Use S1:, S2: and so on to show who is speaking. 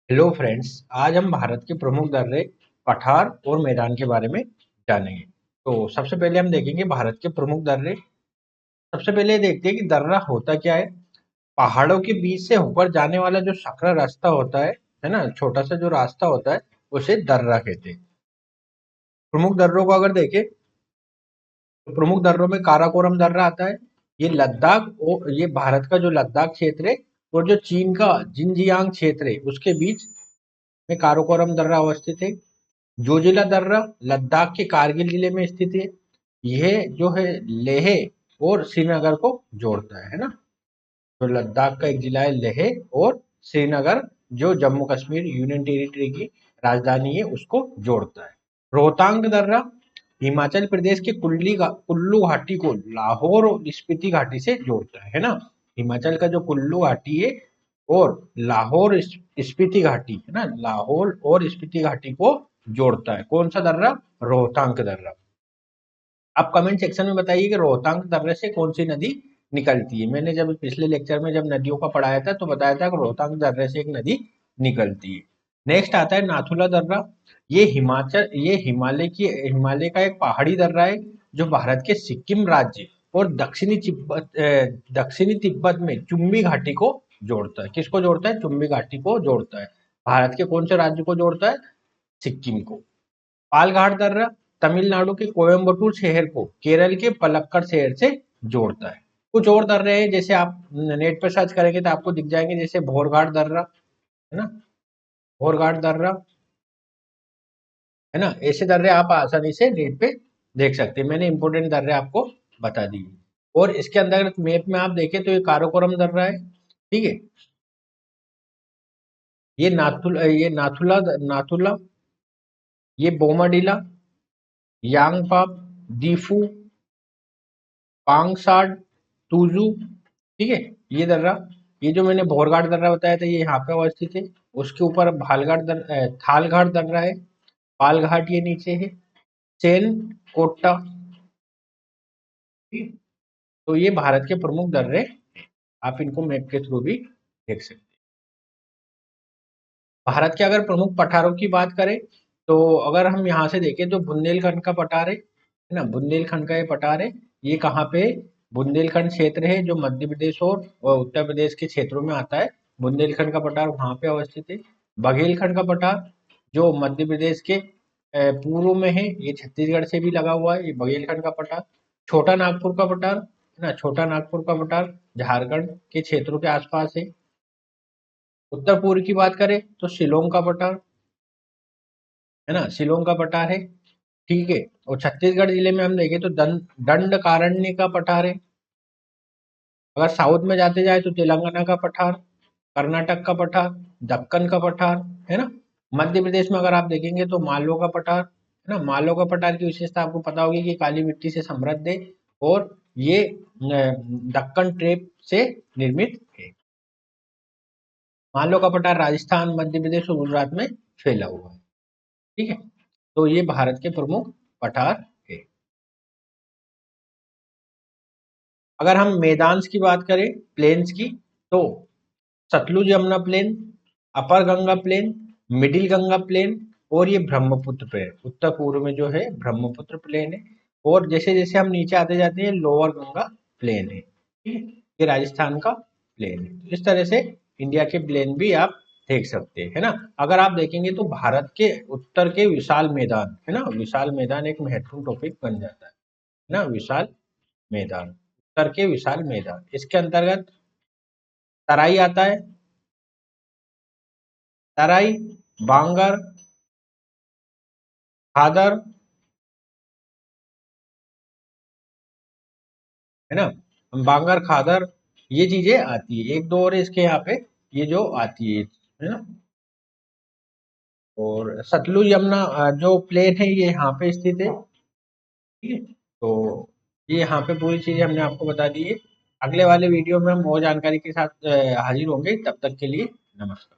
S1: Hello friends, आज हम भारत के प्रमुख दर्रे, पठार और मैदान के बारे में जानेंगे। तो सबसे पहले हम देखेंगे भारत के प्रमुख दर्रे। सबसे पहले देखते हैं कि दर्रा होता क्या है। पहाड़ों के बीच से होकर जाने वाला जो सकरा रास्ता होता है ना, छोटा सा जो रास्ता होता है, उसे दर्रा कहते हैं। प्रमुख दर्रों को अगर देखें तो प्रमुख दर्रों में काराकोरम दर्रा आता है। ये लद्दाख और ये भारत का जो लद्दाख क्षेत्र है और जो चीन का जिनजियांग क्षेत्र है उसके बीच में काराकोरम दर्रा अवस्थित है। जोजिला दर्रा लद्दाख के कारगिल जिले में स्थित है। यह जो है लेह और श्रीनगर को जोड़ता है ना। तो लद्दाख का एक जिला है लेह, और श्रीनगर जो जम्मू कश्मीर यूनियन टेरिटरी की राजधानी है उसको जोड़ता है। रोहतांग दर्रा हिमाचल प्रदेश के कुल्लू घाटी को लाहौर और स्पीति घाटी से जोड़ता है ना। हिमाचल का जो कुल्लू घाटी है और लाहौर स्पीति घाटी है ना, लाहौर और स्पीति घाटी को जोड़ता है। कौन सा दर्रा? रोहतांग दर्रा। आप कमेंट सेक्शन में बताइए कि रोहतांग दर्रे से कौन सी नदी निकलती है। मैंने जब पिछले लेक्चर में जब नदियों का पढ़ाया था तो बताया था कि रोहतांग दर्रे से एक नदी निकलती है। नेक्स्ट आता है नाथुला दर्रा। ये हिमालय का एक पहाड़ी दर्रा है जो भारत के सिक्किम राज्य और दक्षिणी तिब्बत में चुम्बी घाटी को जोड़ता है। किसको जोड़ता है? चुम्बी घाटी को जोड़ता है। भारत के कौन से राज्य को जोड़ता है? सिक्किम को। पालघाट दर्रा तमिलनाडु के कोयम्बटूर शहर को केरल के पलक्कड़ शहर से जोड़ता है। कुछ और दर्रे हैं, जैसे आप नेट पर सर्च करेंगे तो आपको दिख जाएंगे, जैसे भोरघाट दर्रा है ना, भोरघाट दर्रा है ना। ऐसे दर्रे आप आसानी से नेट पे देख सकते हैं। मैंने इंपोर्टेंट दर्रे आपको बता दिए। और इसके अंदर मैप में आप देखें तो ये काराकोरम दर्रा है, ठीक है। ये नाथुला, ये बोमाडीला, यांगपाप, दीफू, पांगसाड, तुजू, ठीक है। ये दर्रा, ये जो मैंने भोरघाट दर्रा बताया था ये यहाँ पे अवस्थित है। उसके ऊपर थालघाट दर्रा है। पालघाट ये नीचे है। सेन कोट्टा, ठीक है? तो ये भारत के प्रमुख दर्रे, आप इनको मैप के थ्रू भी देख सकते हैं। भारत के अगर प्रमुख पठारों की बात करें तो अगर हम यहाँ से देखें तो बुंदेलखंड का पठार है ना। बुंदेलखंड का ये पठार है। ये कहाँ पे? बुंदेलखंड क्षेत्र है जो मध्य प्रदेश और उत्तर प्रदेश के क्षेत्रों में आता है। बुंदेलखंड का पठार वहां पे अवस्थित है। बघेलखंड का पठार जो मध्य प्रदेश के पूर्व में है, ये छत्तीसगढ़ से भी लगा हुआ है, ये बघेलखंड का पठार। छोटा नागपुर का पठार है ना, छोटा नागपुर का पठार झारखंड के क्षेत्रों के आसपास है। उत्तर पूर्व की बात करें तो शिलोंग का पठार है ना, शिलोंग का पठार है, ठीक है। और छत्तीसगढ़ जिले में हम देखें तो दंडकारण्य का पठार है। अगर साउथ में जाते जाए तो तेलंगाना का पठार, कर्नाटक का पठार, दक्कन का पठार है ना। मध्य प्रदेश में अगर आप देखेंगे तो मालवा का पठार है ना। मालवा का पठार की विशेषता आपको पता होगी कि काली मिट्टी से समृद्ध है और ये दक्कन ट्रेप से निर्मित है। मालवा का पठार राजस्थान, मध्य प्रदेश और गुजरात में फैला हुआ है, ठीक है। तो ये भारत के प्रमुख पठार है। अगर हम मैदान्स की बात करें, प्लेन्स की, तो Sutlej Yamuna plain, upper Ganga plain, middle Ganga plain और ये ब्रह्मपुत्र प्लेन, उत्तर पूर्व में जो है ब्रह्मपुत्र प्लेन है। और जैसे जैसे हम नीचे आते जाते हैं लोअर गंगा प्लेन है, ठीक है। ये राजस्थान का प्लेन है। इस तरह से इंडिया के प्लेन भी आप देख सकते हैं, है ना। अगर आप देखेंगे तो भारत के उत्तर के विशाल मैदान है ना, विशाल मैदान एक महत्वपूर्ण टॉपिक बन जाता है ना। विशाल मैदान, उत्तर के विशाल मैदान, इसके अंतर्गत तराई आता है। तराई, बांगर, खादर है ना, बांगर खादर, ये चीजें आती है। एक दो और इसके यहाँ पे ये जो आती है ना। और सतलुज यमुना जो प्लेन है ये यहाँ पे स्थित है, ठीक है। तो ये यहाँ पे पूरी चीजें हमने आपको बता दी है। अगले वाले वीडियो में हम और जानकारी के साथ हाजिर होंगे। तब तक के लिए नमस्कार।